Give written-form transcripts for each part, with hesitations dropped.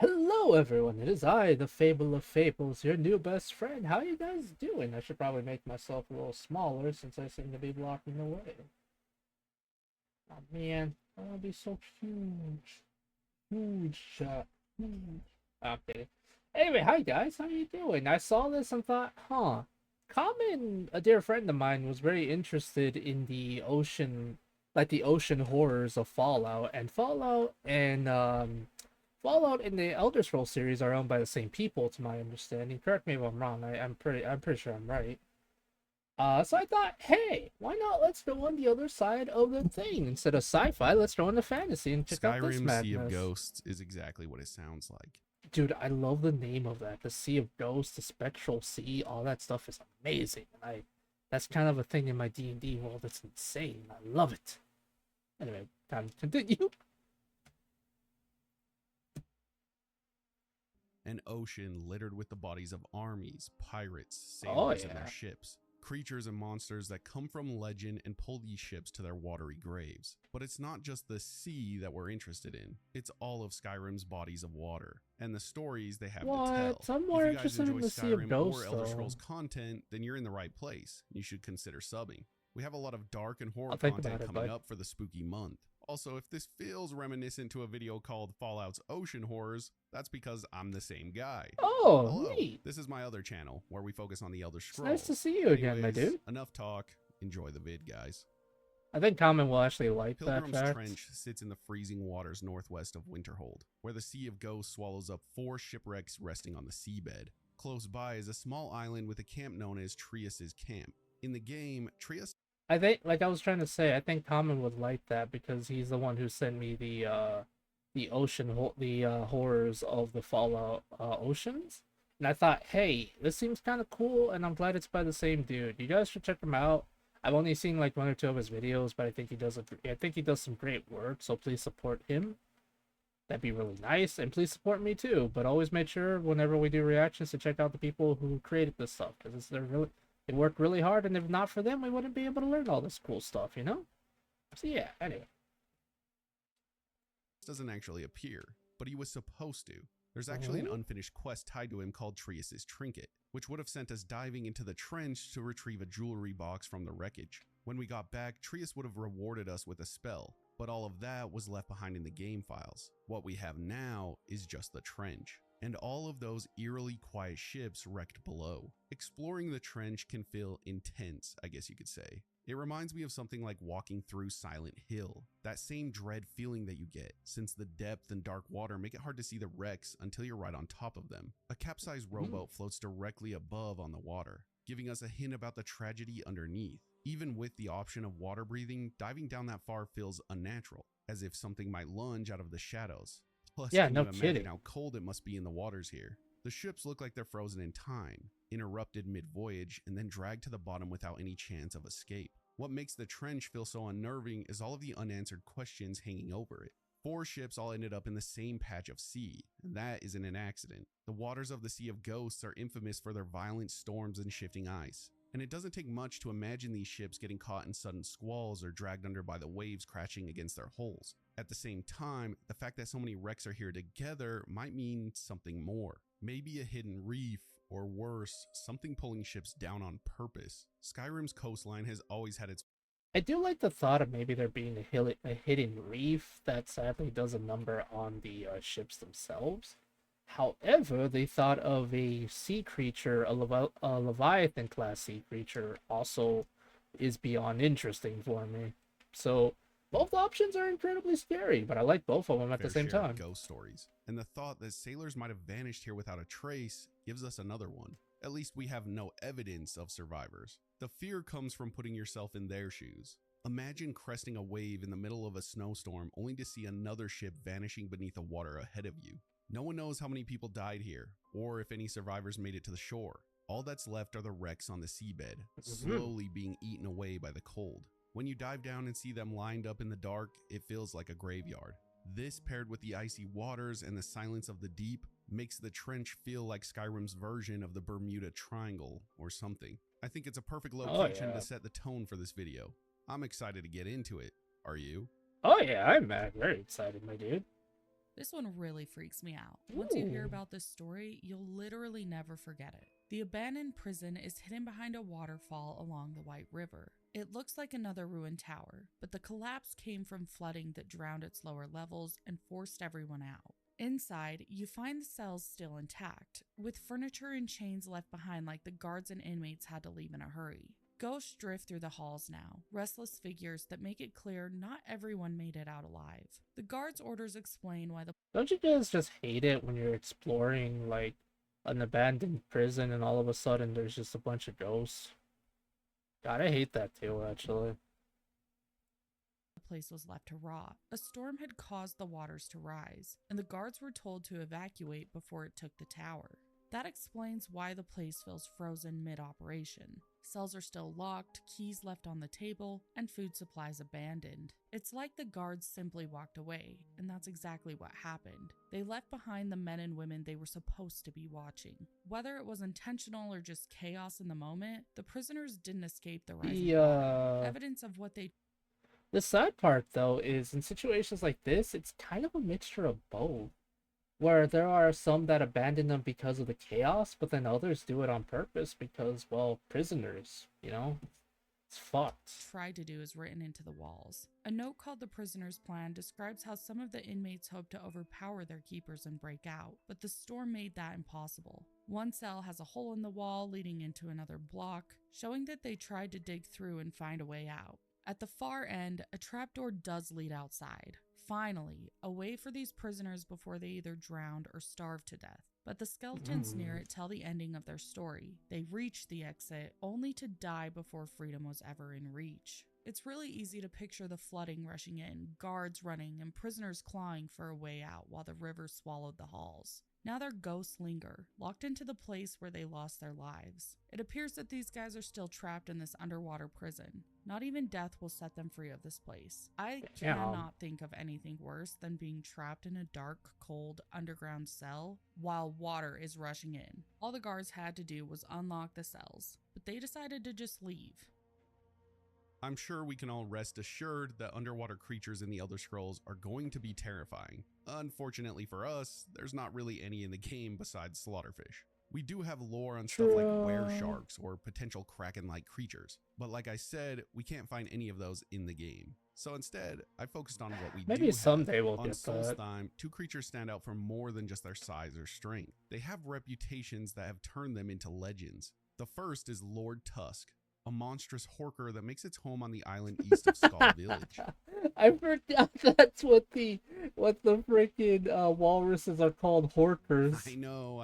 Hello everyone, it is I, the Fable of Fables, your new best friend. How you guys doing? I should probably make myself a little smaller since I seem to be blocking the way. Oh man, I want to be so huge. Huge. I'm kidding. Anyway, hi guys, how you doing? I saw this and thought, Common, a dear friend of mine, was very interested in the ocean, like the ocean horrors of Fallout, and Fallout and the Elder Scrolls series are owned by the same people, to my understanding. Correct me if I'm wrong. I'm pretty sure I'm right. So I thought, hey, why not? Let's go on the other side of the thing instead of sci-fi. Let's go into fantasy and check out this Skyrim Sea of madness. Ghosts is exactly what it sounds like. Dude, I love the name of that. The Sea of Ghosts, the Spectral Sea, all that stuff is amazing. That's kind of a thing in my D&D world that's insane. I love it. Anyway, time to continue. An ocean littered with the bodies of armies, pirates, Oh sailors, and their yeah. ships. Creatures and monsters that come from legend and pull these ships to their watery graves. But it's not just the sea that we're interested in, it's all of Skyrim's bodies of water, and the stories they have to What? tell. I'm If more you guys interested in enjoy the Sea of Skyrim or Ghosts Elder though. Scrolls content, then you're in the right place. You should consider subbing. We have a lot of dark and horror I'll think about content it, coming but up for the spooky month. Also, if this feels reminiscent to a video called Fallout's Ocean Horrors, that's because I'm the same guy. oh, Hello, neat. this is my other channel where we focus on the Elder It's nice to Scrolls. see you again, my Anyways, dude. enough talk. Enjoy the vid, guys. I think Common will actually like that Pilgrim's fact. Trench sits in the freezing waters northwest of Winterhold, where the Sea of Ghosts swallows up 4 shipwrecks resting on the seabed. Close by is a small island with a camp known as Trias's Camp. In the game, Trias I think, like I was trying to say, I think Common would like that because he's the one who sent me the horrors of the Fallout oceans, and I thought, hey, this seems kind of cool, and I'm glad it's by the same dude. You guys should check him out. I've only seen like one or two of his videos, but I think he does some great work. So please support him. That'd be really nice, and please support me too. But always make sure whenever we do reactions to check out the people who created this stuff because they work really hard, and if not for them, we wouldn't be able to learn all this cool stuff, you know. So yeah. Anyway. doesn't actually appear, but he was supposed to. There's actually an Oh. unfinished quest tied to him called Trias's Trinket, which would have sent us diving into the trench to retrieve a jewelry box from the wreckage. When we got back, Trias would have rewarded us with a spell, but all of that was left behind in the game files. What we have now is just the trench, and all of those eerily quiet ships wrecked below. Exploring the trench can feel intense, I guess you could say. It reminds me of something like walking through Silent Hill, that same dread feeling that you get, since the depth and dark water make it hard to see the wrecks until you're right on top of them. A capsized rowboat floats directly above on the water, giving us a hint about the tragedy underneath. Even with the option of water breathing, diving down that far feels unnatural, as if something might lunge out of the shadows. Plus, Yeah, can you no imagine kidding. how cold it must be in the waters here? The ships look like they're frozen in time, interrupted mid-voyage, and then dragged to the bottom without any chance of escape. What makes the trench feel so unnerving is all of the unanswered questions hanging over it. 4 ships all ended up in the same patch of sea, and that isn't an accident. The waters of the Sea of Ghosts are infamous for their violent storms and shifting ice, and it doesn't take much to imagine these ships getting caught in sudden squalls or dragged under by the waves crashing against their hulls. At the same time, the fact that so many wrecks are here together might mean something more. Maybe a hidden reef, or worse, something pulling ships down on purpose. Skyrim's coastline has always had its I do like the thought of maybe there being a hidden reef that sadly does a number on the ships themselves. However, the thought of a sea creature, a Leviathan class sea creature, also is beyond interesting for me. So both options are incredibly scary, but I like both of them at the fair same share of time. ghost stories, and the thought that sailors might have vanished here without a trace gives us another one. At least we have no evidence of survivors. The fear comes from putting yourself in their shoes. Imagine cresting a wave in the middle of a snowstorm only to see another ship vanishing beneath the water ahead of you. No one knows how many people died here, or if any survivors made it to the shore. All that's left are the wrecks on the seabed, slowly being eaten away by the cold. When you dive down and see them lined up in the dark, it feels like a graveyard. This, paired with the icy waters and the silence of the deep, makes the trench feel like Skyrim's version of the Bermuda Triangle or something. I think it's a perfect Oh location yeah. to set the tone for this video. I'm excited to get into it. Are you? Oh yeah, I'm very excited, my dude. This one really freaks me out. Once you hear Ooh. about this story, you'll literally never forget it. The abandoned prison is hidden behind a waterfall along the White River. It looks like another ruined tower, but the collapse came from flooding that drowned its lower levels and forced everyone out. Inside, you find the cells still intact, with furniture and chains left behind like the guards and inmates had to leave in a hurry. Ghosts drift through the halls now, restless figures that make it clear not everyone made it out alive. The guards' orders explain why the Don't you guys just hate it when you're exploring like an abandoned prison and all of a sudden there's just a bunch of ghosts? God, I hate that too, actually. place was left to rot. A storm had caused the waters to rise, and the guards were told to evacuate before it took the tower. That explains why the place feels frozen mid-operation. Cells are still locked, keys left on the table, and food supplies abandoned. It's like the guards simply walked away, and that's exactly what happened. They left behind the men and women they were supposed to be watching. Whether it was intentional or just chaos in the moment, the prisoners didn't escape the rising water. Evidence of what they The sad part, though, is in situations like this, it's kind of a mixture of both. Where there are some that abandon them because of the chaos, but then others do it on purpose because, well, prisoners, you know? It's fucked. tried to do is written into the walls. A note called The Prisoner's Plan describes how some of the inmates hoped to overpower their keepers and break out, but the storm made that impossible. One cell has a hole in the wall leading into another block, showing that they tried to dig through and find a way out. At the far end, a trapdoor does lead outside. Finally, a way for these prisoners before they either drowned or starved to death. But the skeletons near it tell the ending of their story. They reach the exit, only to die before freedom was ever in reach. It's really easy to picture the flooding rushing in, guards running, and prisoners clawing for a way out while the river swallowed the halls. Now their ghosts linger, locked into the place where they lost their lives. It appears that these guys are still trapped in this underwater prison. Not even death will set them free of this place. I cannot think of anything worse than being trapped in a dark, cold, underground cell while water is rushing in. All the guards had to do was unlock the cells, but they decided to just leave. I'm sure we can all rest assured that underwater creatures in the Elder Scrolls are going to be terrifying. Unfortunately for us, there's not really any in the game besides slaughterfish. We do have lore on stuff like were sharks or potential kraken-like creatures, but like I said, we can't find any of those in the game. So instead, I focused on what we Maybe do someday have. we'll On get that. Solstheim, two creatures stand out for more than just their size or strength. They have reputations that have turned them into legends. The first is Lord Tusk, a monstrous horker that makes its home on the island east of Skull Village. I forgot that's what the freaking walruses are called, horkers. I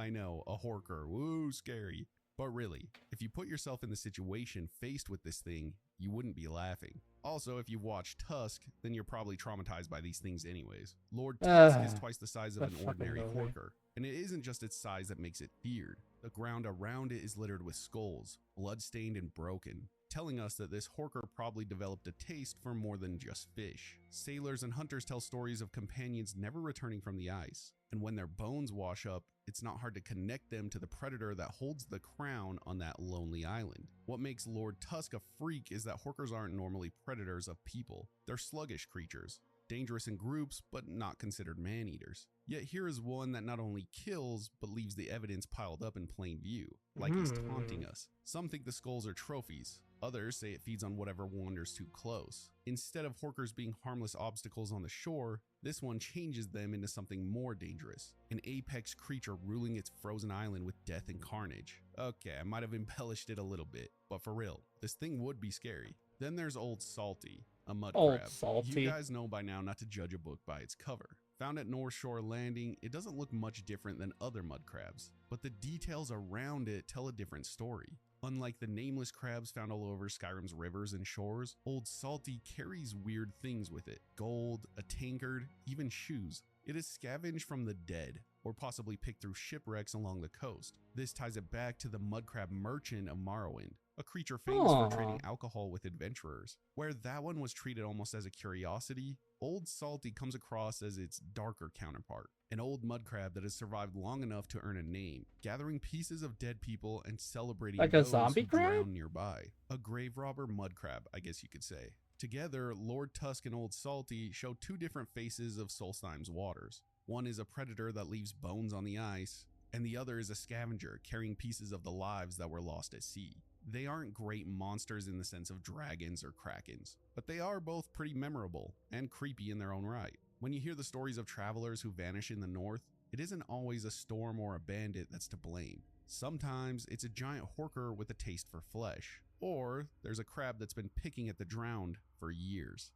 know, a horker, woo, scary. But really, if you put yourself in the situation faced with this thing, you wouldn't be laughing. Also, if you've watched Tusk, then you're probably traumatized by these things anyways. Lord Tusk is twice the size of an ordinary horker, and it isn't just its size that makes it feared. The ground around it is littered with skulls, blood-stained and broken, telling us that this horker probably developed a taste for more than just fish. Sailors and hunters tell stories of companions never returning from the ice, and when their bones wash up, it's not hard to connect them to the predator that holds the crown on that lonely island. What makes Lord Tusk a freak is that horkers aren't normally predators of people. They're sluggish creatures, dangerous in groups, but not considered man-eaters. Yet here is one that not only kills, but leaves the evidence piled up in plain view, like he's taunting us. Some think the skulls are trophies. Others say it feeds on whatever wanders too close. Instead of horkers being harmless obstacles on the shore, this one changes them into something more dangerous, an apex creature ruling its frozen island with death and carnage. Okay, I might have embellished it a little bit, but for real, this thing would be scary. Then there's Old Salty, a mud crab. Salty. You guys know by now not to judge a book by its cover. Found at North Shore Landing, it doesn't look much different than other mud crabs, but the details around it tell a different story. Unlike the nameless crabs found all over Skyrim's rivers and shores, Old Salty carries weird things with it. Gold, a tankard, even shoes. It is scavenged from the dead, or possibly picked through shipwrecks along the coast. This ties it back to the mud crab merchant of Morrowind, a creature famous for trading alcohol with adventurers. Where that one was treated almost as a curiosity, Old Salty comes across as its darker counterpart, an old mud crab that has survived long enough to earn a name, gathering pieces of dead people and celebrating like a those zombie who crab? drown nearby. A grave robber mud crab, I guess you could say. Together, Lord Tusk and Old Salty show two different faces of Solstheim's waters. One is a predator that leaves bones on the ice, and the other is a scavenger carrying pieces of the lives that were lost at sea. They aren't great monsters in the sense of dragons or krakens, but they are both pretty memorable and creepy in their own right. When you hear the stories of travelers who vanish in the north, it isn't always a storm or a bandit that's to blame. Sometimes it's a giant horker with a taste for flesh, or there's a crab that's been picking at the drowned for years.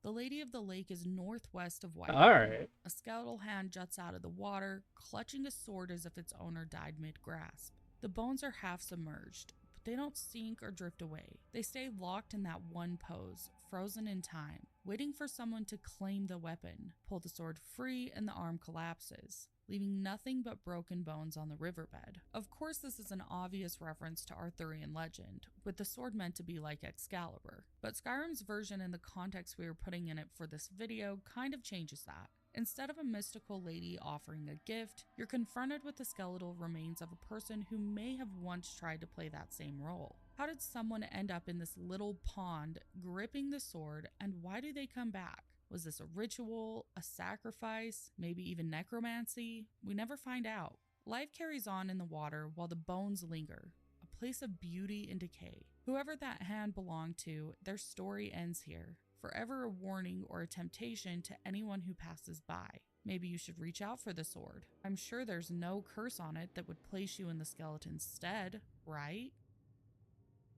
The Lady of the Lake is northwest of White. Alright. A skeletal hand juts out of the water, clutching a sword as if its owner died mid-grasp. The bones are half submerged, but they don't sink or drift away. They stay locked in that one pose, frozen in time, waiting for someone to claim the weapon, pull the sword free, and the arm collapses, leaving nothing but broken bones on the riverbed. Of course, this is an obvious reference to Arthurian legend, with the sword meant to be like Excalibur, but Skyrim's version and the context we are putting in it for this video kind of changes that. Instead of a mystical lady offering a gift, you're confronted with the skeletal remains of a person who may have once tried to play that same role. How did someone end up in this little pond gripping the sword, and why do they come back? Was this a ritual, a sacrifice, maybe even necromancy? We never find out. Life carries on in the water while the bones linger, a place of beauty and decay. Whoever that hand belonged to, their story ends here, forever a warning or a temptation to anyone who passes by. Maybe you should reach out for the sword. I'm sure there's no curse on it that would place you in the skeleton's stead, right?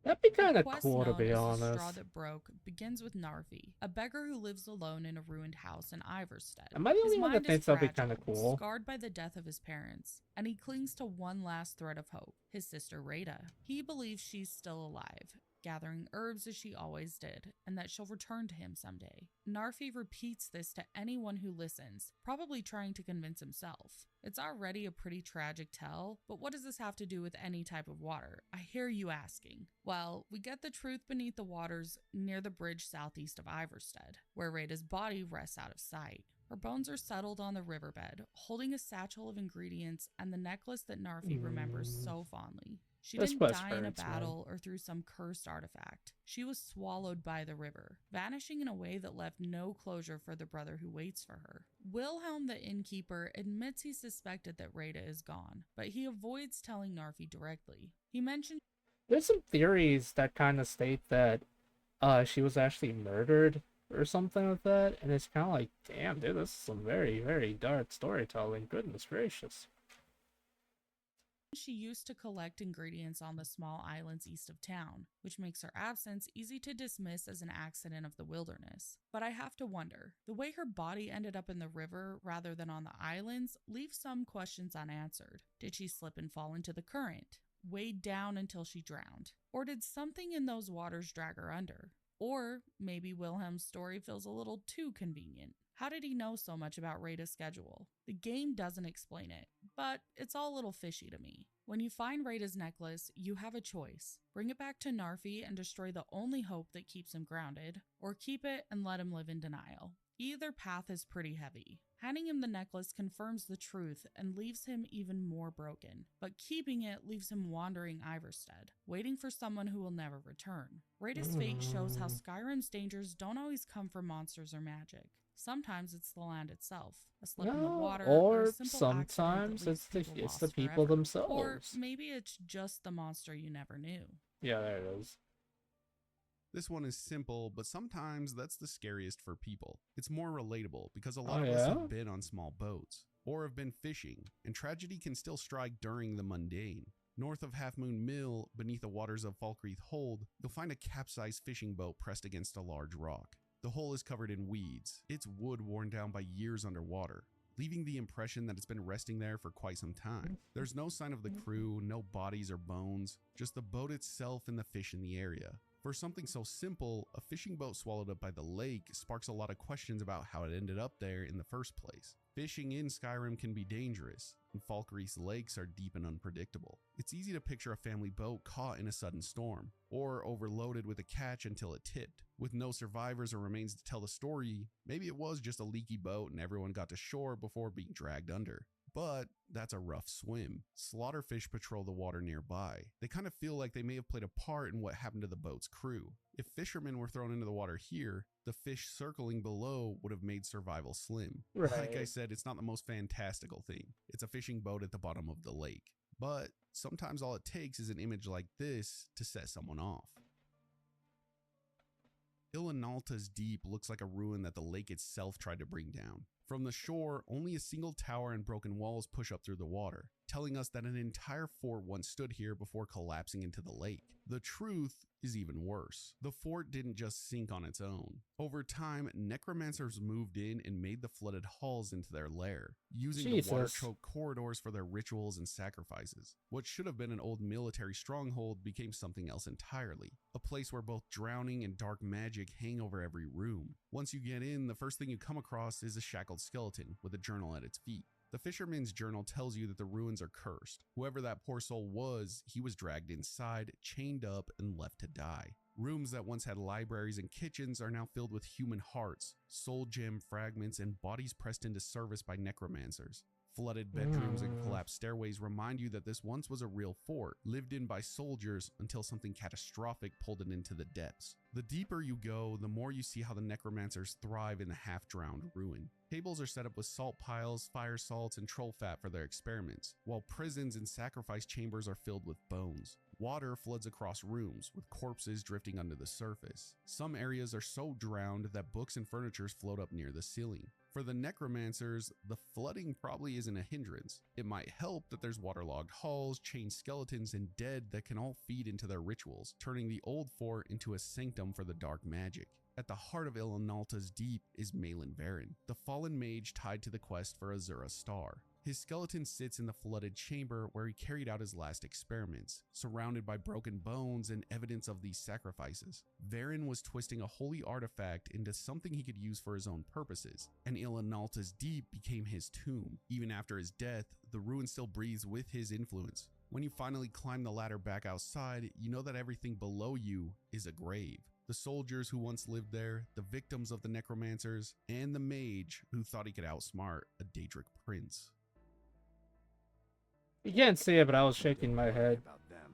That'd be kind The of quest cool, to known be as The Straw honest. That Broke begins with Narfi, a beggar who lives alone in a ruined house in Iverstead. Am I the His only one that mind is thinks that'd be kind of fragile, cool? scarred by the death of his parents, and he clings to one last thread of hope, his sister Rada. He believes she's still alive, gathering herbs as she always did, and that she'll return to him someday. Narfi repeats this to anyone who listens, probably trying to convince himself. It's already a pretty tragic tale, but what does this have to do with any type of water? I hear you asking. Well, we get the truth beneath the waters near the bridge southeast of Iverstead, where Rada's body rests out of sight. Her bones are settled on the riverbed, holding a satchel of ingredients and the necklace that Narfi remembers so fondly. She This didn't quest die in a hurts, man. battle or through some cursed artifact. She was swallowed by the river, vanishing in a way that left no closure for the brother who waits for her. Wilhelm, the innkeeper, admits he suspected that Rada is gone, but he avoids telling Narfi directly. He mentions There's some theories that kind of state that she was actually murdered or something like that, and it's kind of like, damn, dude, this is some very, very dark storytelling. Goodness gracious. she used to collect ingredients on the small islands east of town, which makes her absence easy to dismiss as an accident of the wilderness. But I have to wonder, the way her body ended up in the river rather than on the islands leaves some questions unanswered. Did she slip and fall into the current, weighed down until she drowned? Or did something in those waters drag her under? Or maybe Wilhelm's story feels a little too convenient. How did he know so much about Rada's schedule? The game doesn't explain it, but it's all a little fishy to me. When you find Rada's necklace, you have a choice. Bring it back to Narfi and destroy the only hope that keeps him grounded, or keep it and let him live in denial. Either path is pretty heavy. Handing him the necklace confirms the truth and leaves him even more broken, but keeping it leaves him wandering Iverstead, waiting for someone who will never return. Rada's fate shows how Skyrim's dangers don't always come from monsters or magic. Sometimes it's the land itself, a slip in the water, or a Or simple accident that sometimes leaves it's people the lost people forever. Or themselves. maybe it's just the monster you never knew. Yeah, there it is. This one is simple, but sometimes that's the scariest for people. It's more relatable because a lot Oh, of us yeah? have been on small boats or have been fishing, and tragedy can still strike during the mundane. North of Half Moon Mill, beneath the waters of Falkreath Hold, you'll find a capsized fishing boat pressed against a large rock. The hull is covered in weeds, its wood worn down by years underwater, leaving the impression that it's been resting there for quite some time. There's no sign of the crew, no bodies or bones, just the boat itself and the fish in the area. For something so simple, a fishing boat swallowed up by the lake sparks a lot of questions about how it ended up there in the first place. Fishing in Skyrim can be dangerous, and Falkreath's lakes are deep and unpredictable. It's easy to picture a family boat caught in a sudden storm, or overloaded with a catch until it tipped. With no survivors or remains to tell the story, maybe it was just a leaky boat and everyone got to shore before being dragged under. But that's a rough swim. Slaughterfish patrol the water nearby. They kind of feel like they may have played a part in what happened to the boat's crew. If fishermen were thrown into the water here, the fish circling below would have made survival slim. Right. Like I said, it's not the most fantastical thing. It's a fishing boat at the bottom of the lake. But sometimes all it takes is an image like this to set someone off. Ilanalta's Deep looks like a ruin that the lake itself tried to bring down. From the shore, only a single tower and broken walls push up through the water, telling us that an entire fort once stood here before collapsing into the lake. The truth is even worse. The fort didn't just sink on its own. Over time, necromancers moved in and made the flooded halls into their lair, using the water-choked corridors for their rituals and sacrifices. What should have been an old military stronghold became something else entirely, a place where both drowning and dark magic hang over every room. Once you get in, the first thing you come across is a shackled skeleton with a journal at its feet. The fisherman's journal tells you that the ruins are cursed. Whoever that poor soul was, he was dragged inside, chained up, and left to die. Rooms that once had libraries and kitchens are now filled with human hearts, soul gem fragments, and bodies pressed into service by necromancers. Flooded bedrooms and collapsed stairways remind you that this once was a real fort, lived in by soldiers until something catastrophic pulled it into the depths. The deeper you go, the more you see how the necromancers thrive in the half-drowned ruin. Tables are set up with salt piles, fire salts, and troll fat for their experiments, while prisons and sacrifice chambers are filled with bones. Water floods across rooms, with corpses drifting under the surface. Some areas are so drowned that books and furniture float up near the ceiling. For the necromancers, the flooding probably isn't a hindrance. It might help that there's waterlogged halls, chained skeletons, and dead that can all feed into their rituals, turning the old fort into a sanctum for the dark magic. At the heart of Ilanalta's Deep is Malin Varen, the fallen mage tied to the quest for Azura's star. His skeleton sits in the flooded chamber where he carried out his last experiments, surrounded by broken bones and evidence of these sacrifices. Varen was twisting a holy artifact into something he could use for his own purposes, and Ilanalta's Deep became his tomb. Even after his death, the ruin still breathes with his influence. When you finally climb the ladder back outside, you know that everything below you is a grave. The soldiers who once lived there, the victims of the necromancers, and the mage who thought he could outsmart a Daedric prince. You can't see it, but I was shaking my head. About them.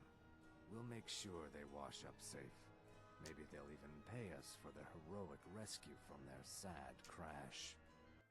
We'll make sure they wash up safe. Maybe they'll even pay us for their heroic rescue from their sad crash.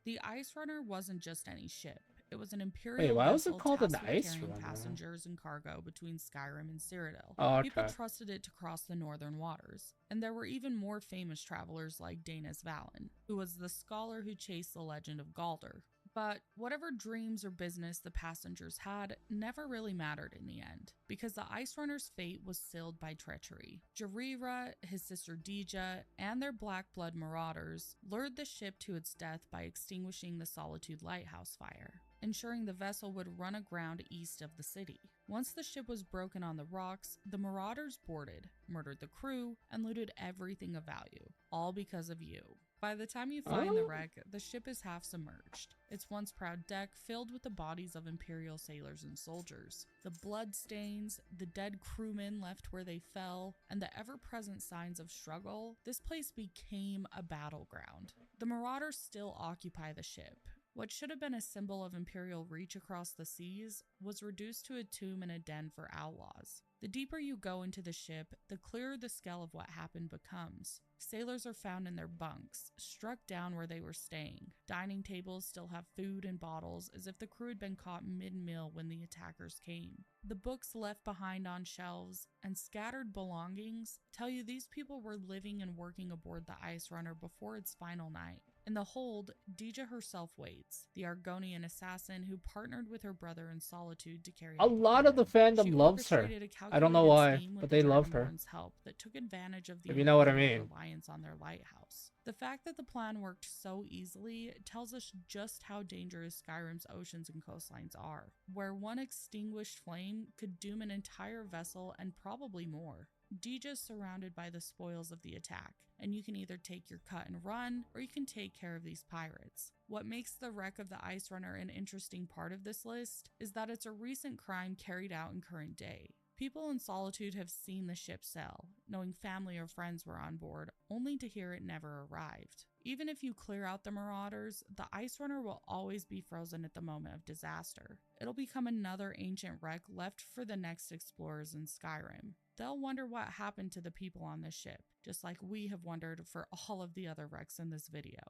The Ice Runner wasn't just any ship. It was an imperial Wait, why was it vessel called an tasked with Ice carrying Runner? passengers and cargo between Skyrim and Cyrodiil. Oh, People okay. trusted it to cross the northern waters, and there were even more famous travelers like Danis Valen, who was the scholar who chased the legend of Galder. But whatever dreams or business the passengers had never really mattered in the end, because the Ice Runner's fate was sealed by treachery. Jarira, his sister Dija, and their Black Blood marauders lured the ship to its death by extinguishing the Solitude Lighthouse fire, ensuring the vessel would run aground east of the city. Once the ship was broken on the rocks, the marauders boarded, murdered the crew, and looted everything of value, all because of you. By the time you find the wreck, the ship is half submerged, its once proud deck filled with the bodies of Imperial sailors and soldiers. The blood stains, the dead crewmen left where they fell, and the ever-present signs of struggle, this place became a battleground. The marauders still occupy the ship. What should have been a symbol of imperial reach across the seas was reduced to a tomb and a den for outlaws. The deeper you go into the ship, the clearer the scale of what happened becomes. Sailors are found in their bunks, struck down where they were staying. Dining tables still have food and bottles as if the crew had been caught mid-meal when the attackers came. The books left behind on shelves and scattered belongings tell you these people were living and working aboard the Ice Runner before its final night. In the hold, Dija herself waits, the Argonian assassin who partnered with her brother in Solitude to carry out A lot of the fandom She loves her. orchestrated a I don't know calculated why, scheme with but the they love her. Dragonborn's help that took advantage of the If you know what I Imperial mean. reliance on their lighthouse. The fact that the plan worked so easily tells us just how dangerous Skyrim's oceans and coastlines are, where one extinguished flame could doom an entire vessel and probably more. Dija is surrounded by the spoils of the attack, and you can either take your cut and run, or you can take care of these pirates. What makes the wreck of the Ice Runner an interesting part of this list is that it's a recent crime carried out in current day. People in Solitude have seen the ship sail, knowing family or friends were on board, only to hear it never arrived. Even if you clear out the marauders, the ice runner will always be frozen at the moment of disaster. It'll become another ancient wreck left for the next explorers in Skyrim. They'll wonder what happened to the people on this ship, just like we have wondered for all of the other wrecks in this video.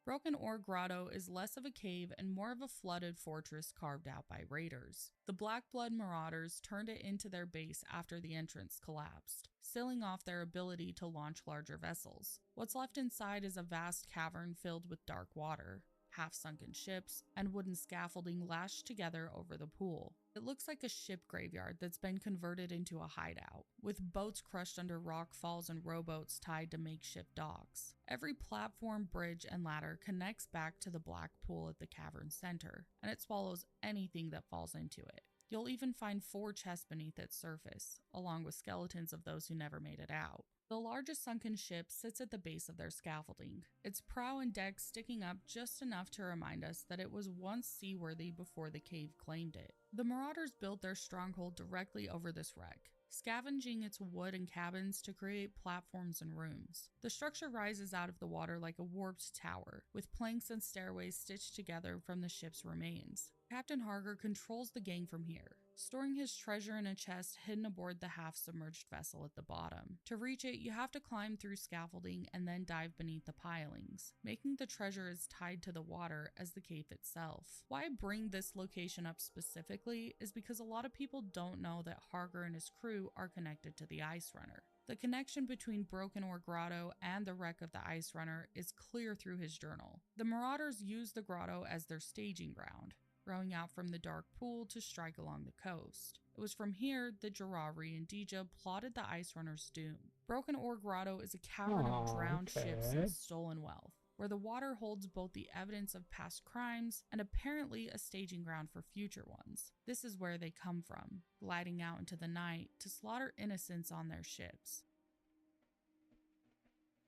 Broken Ore Grotto is less of a cave and more of a flooded fortress carved out by raiders. The Blackblood marauders turned it into their base after the entrance collapsed, sealing off their ability to launch larger vessels. What's left inside is a vast cavern filled with dark water, half-sunken ships, and wooden scaffolding lashed together over the pool. It looks like a ship graveyard that's been converted into a hideout, with boats crushed under rock falls and rowboats tied to makeshift docks. Every platform, bridge, and ladder connects back to the black pool at the cavern center, and it swallows anything that falls into it. You'll even find 4 chests beneath its surface, along with skeletons of those who never made it out. The largest sunken ship sits at the base of their scaffolding, its prow and deck sticking up just enough to remind us that it was once seaworthy before the cave claimed it. The marauders built their stronghold directly over this wreck, scavenging its wood and cabins to create platforms and rooms. The structure rises out of the water like a warped tower, with planks and stairways stitched together from the ship's remains. Captain Harger controls the gang from here, storing his treasure in a chest hidden aboard the half-submerged vessel at the bottom. To reach it, you have to climb through scaffolding and then dive beneath the pilings, making the treasure as tied to the water as the cave itself. Why I bring this location up specifically is because a lot of people don't know that Harger and his crew are connected to the Ice Runner. The connection between Broken Ore Grotto and the wreck of the Ice Runner is clear through his journal. The marauders use the grotto as their staging ground, rowing out from the dark pool to strike along the coast. It was from here that Jarari and Dija plotted the Ice Runner's doom. Broken Ore Grotto is a cavern of drowned ships and stolen wealth, where the water holds both the evidence of past crimes and apparently a staging ground for future ones. This is where they come from, gliding out into the night to slaughter innocents on their ships.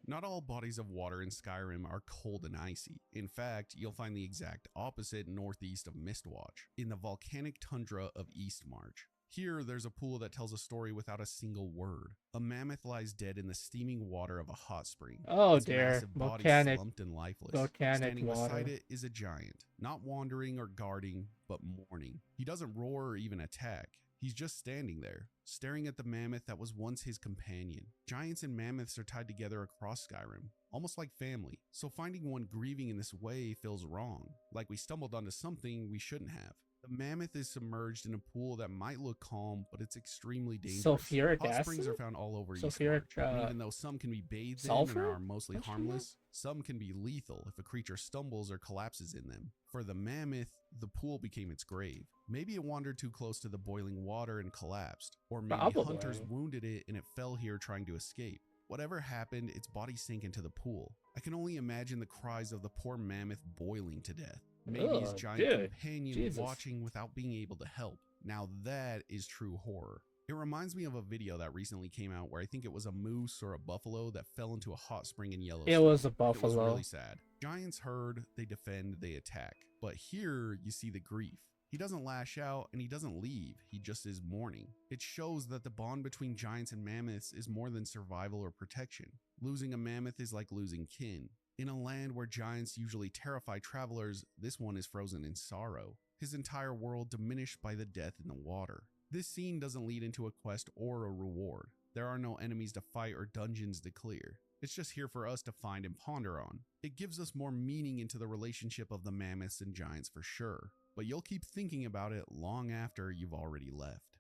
Not all bodies of water in Skyrim are cold and icy. In fact, you'll find the exact opposite northeast of Mistwatch, in the volcanic tundra of Eastmarch. Here, there's a pool that tells a story without a single word. A mammoth lies dead in the steaming water of a hot spring. Oh Its dear, massive body volcanic, slumped and lifeless. volcanic Standing water. beside it is a giant, not wandering or guarding, but mourning. He doesn't roar or even attack. He's just standing there, staring at the mammoth that was once his companion. Giants and mammoths are tied together across Skyrim, almost like family, so finding one grieving in this way feels wrong, like we stumbled onto something we shouldn't have. The mammoth is submerged in a pool that might look calm, but it's extremely dangerous. Sulfuric Hot springs acid? are found all over Sulfuric, Eastmarch, and even though some can be bathed in sulfur? and are mostly What you harmless, some can be lethal if a creature stumbles or collapses in them. For the mammoth, the pool became its grave. Maybe it wandered too close to the boiling water and collapsed, or maybe Probably. hunters wounded it and it fell here trying to escape. Whatever happened, its body sank into the pool. I can only imagine the cries of the poor mammoth boiling to death. Maybe his Ugh, giant dude. companion Jesus. watching without being able to help. Now that is true horror. It reminds me of a video that recently came out where I think it was a moose or a buffalo that fell into a hot spring in Yellowstone. It was a It was buffalo. really sad. Giants herd, they defend, they attack. But here you see the grief. He doesn't lash out and he doesn't leave, he just is mourning. It shows that the bond between giants and mammoths is more than survival or protection. Losing a mammoth is like losing kin. In a land where giants usually terrify travelers, this one is frozen in sorrow. His entire world diminished by the death in the water. This scene doesn't lead into a quest or a reward. There are no enemies to fight or dungeons to clear. It's just here for us to find and ponder on. It gives us more meaning into the relationship of the mammoths and giants for sure, but you'll keep thinking about it long after you've already left.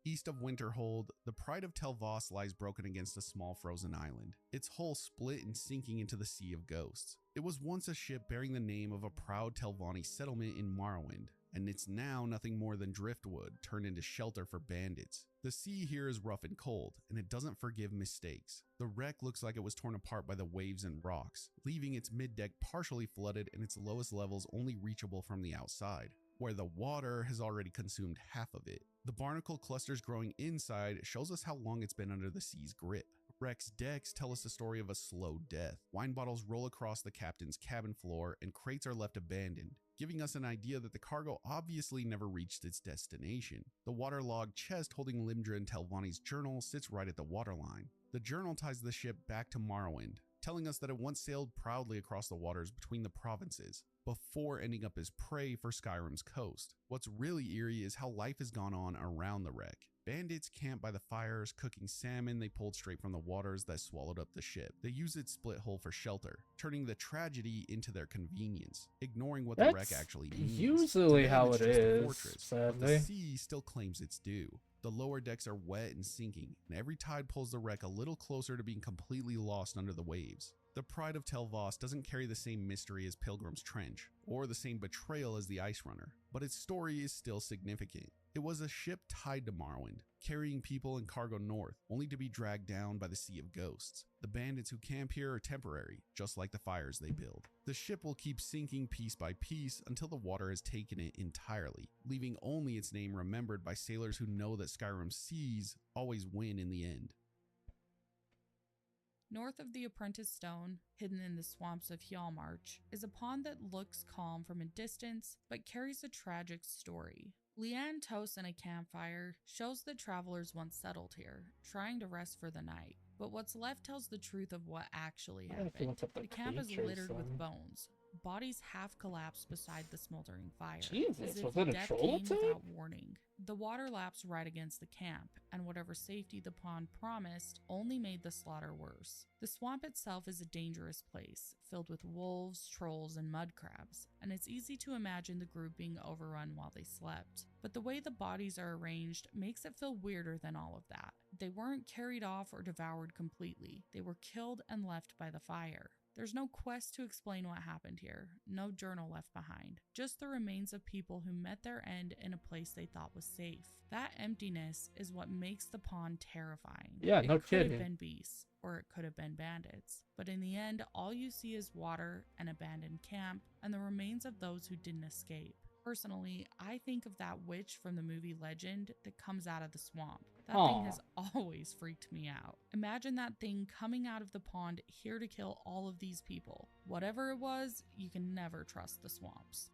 East of Winterhold, the Pride of Tel Voss lies broken against a small frozen island, its hull split and sinking into the Sea of Ghosts. It was once a ship bearing the name of a proud Telvanni settlement in Morrowind, and it's now nothing more than driftwood turned into shelter for bandits. The sea here is rough and cold, and it doesn't forgive mistakes. The wreck looks like it was torn apart by the waves and rocks, leaving its mid-deck partially flooded and its lowest levels only reachable from the outside, where the water has already consumed half of it. The barnacle clusters growing inside shows us how long it's been under the sea's grip. Wreck's decks tell us the story of a slow death. Wine bottles roll across the captain's cabin floor and crates are left abandoned, giving us an idea that the cargo obviously never reached its destination. The waterlogged chest holding Limdra and Telvanni's journal sits right at the waterline. The journal ties the ship back to Morrowind, telling us that it once sailed proudly across the waters between the provinces, before ending up as prey for Skyrim's coast. What's really eerie is how life has gone on around the wreck. Bandits camp by the fires, cooking salmon they pulled straight from the waters that swallowed up the ship. They use its split hull for shelter, turning the tragedy into their convenience, ignoring what the wreck actually means. Usually how it it's just a is, fortress, but the sadly. sea still claims its due. The lower decks are wet and sinking, and every tide pulls the wreck a little closer to being completely lost under the waves. The pride of Tel Voss doesn't carry the same mystery as Pilgrim's Trench, or the same betrayal as the Ice Runner, but its story is still significant. It was a ship tied to Morrowind, carrying people and cargo north, only to be dragged down by the Sea of Ghosts. The bandits who camp here are temporary, just like the fires they build. The ship will keep sinking piece by piece until the water has taken it entirely, leaving only its name remembered by sailors who know that Skyrim's seas always win in the end. North of the Apprentice Stone, hidden in the swamps of Hjalmarch, is a pond that looks calm from a distance, but carries a tragic story. Leanne toasts in a campfire shows that travelers once settled here, trying to rest for the night. But what's left tells the truth of what actually happened. The camp is littered with bones. Bodies half collapsed beside the smoldering fire, Jesus, as if was it a death troll came attack? without warning. The water laps right against the camp, and whatever safety the pond promised only made the slaughter worse. The swamp itself is a dangerous place, filled with wolves, trolls, and mud crabs, and it's easy to imagine the group being overrun while they slept. But the way the bodies are arranged makes it feel weirder than all of that. They weren't carried off or devoured completely. They were killed and left by the fire. There's no quest to explain what happened here, no journal left behind, just the remains of people who met their end in a place they thought was safe. That emptiness is what makes the pond terrifying. Yeah, no It could have kidding. been beasts, or it could have been bandits. But in the end, all you see is water, an abandoned camp, and the remains of those who didn't escape. Personally, I think of that witch from the movie Legend that comes out of the swamp. That thing has always freaked me out. Imagine that thing coming out of the pond here to kill all of these people. Whatever it was, you can never trust the swamps.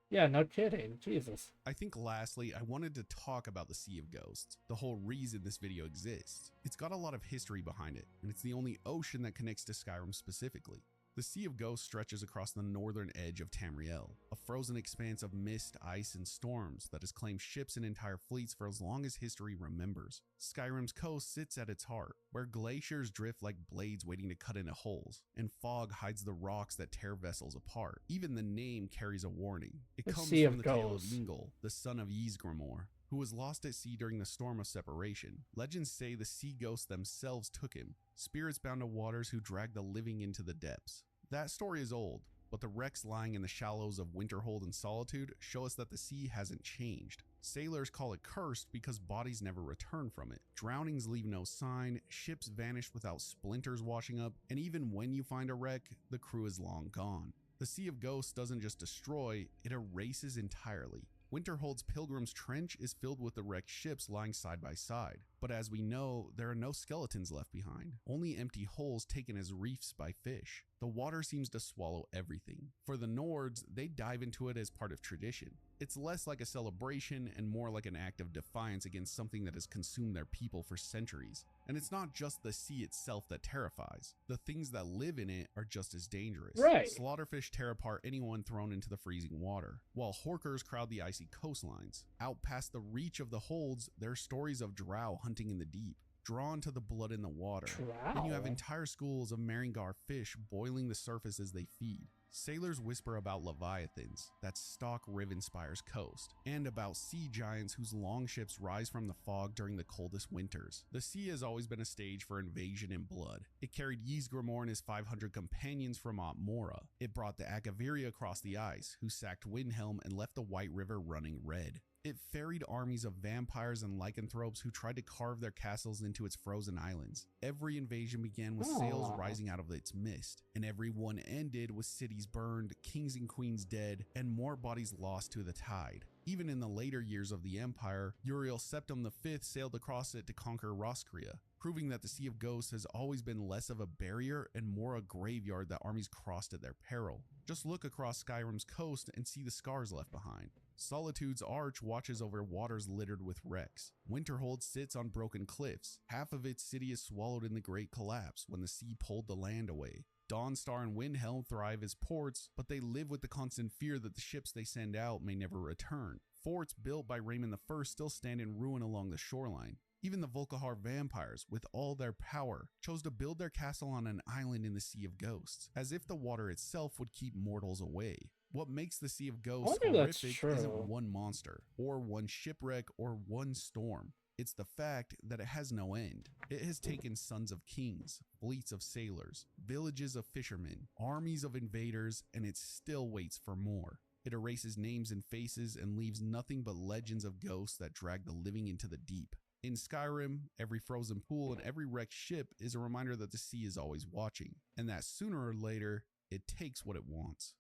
Yeah, no kidding. Jesus. I think lastly, I wanted to talk about the Sea of Ghosts, the whole reason this video exists. It's got a lot of history behind it, and it's the only ocean that connects to Skyrim specifically. The Sea of Ghosts stretches across the northern edge of Tamriel, a frozen expanse of mist, ice, and storms that has claimed ships and entire fleets for as long as history remembers. Skyrim's coast sits at its heart, where glaciers drift like blades waiting to cut into holes, and fog hides the rocks that tear vessels apart. Even the name carries a warning. It The comes Sea from of the tale of Ghosts. Ingol, the son of Ysgramor, who was lost at sea during the storm of separation. Legends say the sea ghosts themselves took him, spirits bound to waters who dragged the living into the depths. That story is old, but the wrecks lying in the shallows of Winterhold and Solitude show us that the sea hasn't changed. Sailors call it cursed because bodies never return from it. Drownings leave no sign, ships vanish without splinters washing up, and even when you find a wreck, the crew is long gone. The Sea of Ghosts doesn't just destroy, it erases entirely. Winterhold's Pilgrim's Trench is filled with the wrecked ships lying side by side, but as we know, there are no skeletons left behind, only empty holes taken as reefs by fish. The water seems to swallow everything. For the Nords, they dive into it as part of tradition. It's less like a celebration and more like an act of defiance against something that has consumed their people for centuries. And it's not just the sea itself that terrifies. The things that live in it are just as dangerous. Right. Slaughterfish tear apart anyone thrown into the freezing water, while horkers crowd the icy coastlines. Out past the reach of the holds, there are stories of drow hunting in the deep, drawn to the blood in the water. Then you have Drow? entire schools of Maringar fish boiling the surface as they feed. Sailors whisper about leviathans that stalk Rivenspire's coast, and about sea giants whose longships rise from the fog during the coldest winters. The sea has always been a stage for invasion and blood. It carried Ysgramor and his 500 companions from Otmora. It brought the Akaviri across the ice, who sacked Windhelm and left the White River running red. It ferried armies of vampires and lycanthropes who tried to carve their castles into its frozen islands. Every invasion began with sails rising out of its mist, and every one ended with cities burned, kings and queens dead, and more bodies lost to the tide. Even in the later years of the Empire, Uriel Septim V sailed across it to conquer Roscria, proving that the Sea of Ghosts has always been less of a barrier and more a graveyard that armies crossed at their peril. Just look across Skyrim's coast and see the scars left behind. Solitude's Arch watches over waters littered with wrecks. Winterhold sits on broken cliffs. Half of its city is swallowed in the Great Collapse when the sea pulled the land away. Dawnstar and Windhelm thrive as ports, but they live with the constant fear that the ships they send out may never return. Forts built by Raymond I still stand in ruin along the shoreline. Even the Volkihar vampires, with all their power, chose to build their castle on an island in the Sea of Ghosts, as if the water itself would keep mortals away. What makes the Sea of Ghosts horrific isn't one monster, or one shipwreck, or one storm. It's the fact that it has no end. It has taken sons of kings, fleets of sailors, villages of fishermen, armies of invaders, and it still waits for more. It erases names and faces and leaves nothing but legends of ghosts that drag the living into the deep. In Skyrim, every frozen pool and every wrecked ship is a reminder that the sea is always watching, and that sooner or later, it takes what it wants.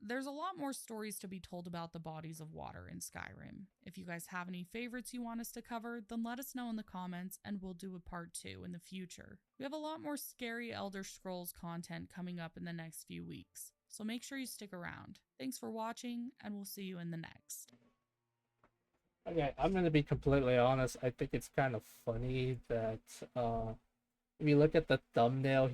There's a lot more stories to be told about the bodies of water in Skyrim. If you guys have any favorites you want us to cover, then let us know in the comments and we'll do a part 2 in the future. We have a lot more scary Elder Scrolls content coming up in the next few weeks, so make sure you stick around. Thanks for watching, and we'll see you in the next. Okay, I'm gonna be completely honest. I think it's kind of funny that if you look at the thumbnail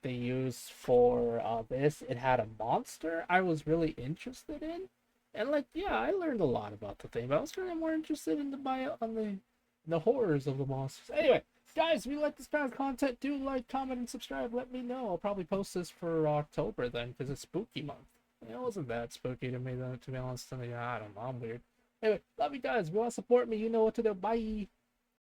they used for this, it had a monster I was really interested in, and yeah, I learned a lot about the thing, but I was kind of more interested in the horrors of the monsters. Anyway, guys, if you like this kind of content, do like, comment, and subscribe. Let me know. I'll probably post this for October then, because it's spooky month. It wasn't that spooky to me though, to be honest. I don't know, I'm weird. Anyway, love you guys. If you want to support me, you know what to do. Bye.